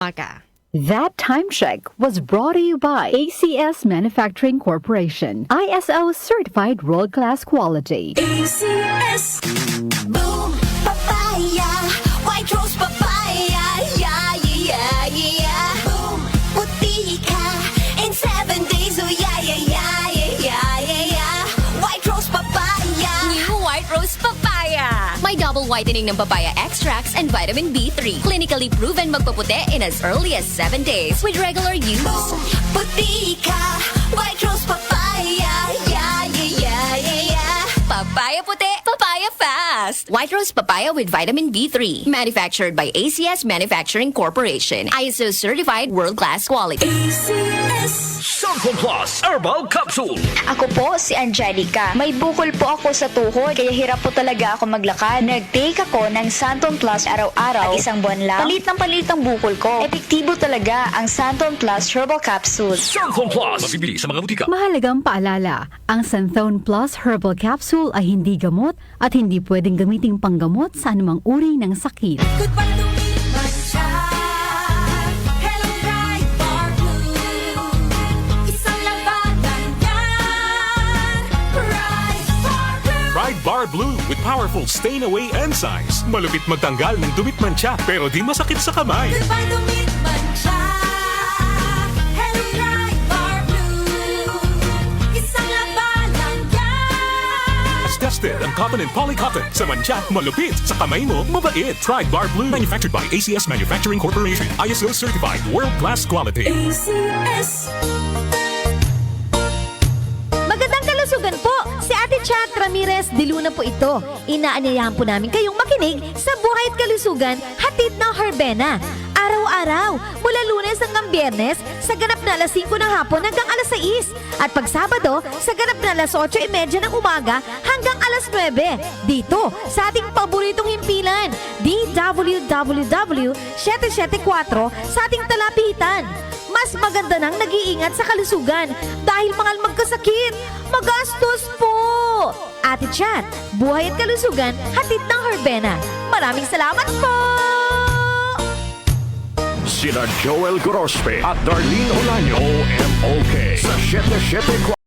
Maka. That time check was brought to you by ACS Manufacturing Corporation, ISO certified world-class quality. ACS Boom Papaya White Rose Papaya Yeah, yeah, yeah Boom Puti ka in 7 days Oh yeah, yeah, yeah, yeah, yeah, yeah White Rose Papaya New White Rose Papaya. May double whitening ng papaya extracts and vitamin B3. Clinically proven magpaputi in as early as 7 days with regular use. Boom Puti ka White Rose Papaya Yeah, yeah, yeah, yeah, yeah Papaya puti, papaya fast. White Rose Papaya with vitamin B3. Manufactured by ACS Manufacturing Corporation. ISO certified world-class quality. ACS Santon Plus Herbal Capsule. Ako po si Angelica. May bukol po ako sa tuhod, kaya hirap po talaga ako maglakad. Nag-take ako ng Santon Plus araw-araw at isang buwan lang. Palit ang bukol ko. Epektibo talaga ang Santon Plus Herbal Capsule. Santon Plus. Mabibili sa mga butika. Mahalagang paalala, ang Santhone Plus Herbal Capsule ay hindi gamot at hindi pwedeng gamiting panggamot sa anumang uri ng sakit. Goodbye to me, Mancha. Hello, bright bar blue. Isang labanan yan. Bright bar blue. Pride Bar Blue with powerful stain-away enzymes. Malupit magtanggal ng dumit mancha pero di masakit sa kamay. Goodbye to me, Mancha. Hello, bright bar blue. Isang labanan yan. As tested ang cotton and polycotton. Sa mancha, malupit. Sa kamay mo, mabait. Pride Bar Blue. Manufactured by ACS Manufacturing Corporation. ISO certified world-class quality. ACS. Magandang kalusugan po! Si Ate Chat Ramirez de Luna po ito. Inaanyayahan po namin kayong makinig sa Buhay at Kalusugan, hatid ng Herbena. Araw-araw, mula Lunes hanggang Biyernes, sa ganap na alas 5 ng hapon hanggang alas 6. At pag Sabado, sa ganap na alas 8:30 ng umaga hanggang alas 9. Dito, sa ating paboritong himpilan, DWWW 774 sa ating talapitan. Mas maganda nang nag-iingat sa kalusugan dahil mahal magkasakit. Magastos po! Ate Chat, Buhay at Kalusugan, hatid ng Herbena. Maraming salamat po! Sina Joel Gorospe at Darlene Olaño. OMOK sa 77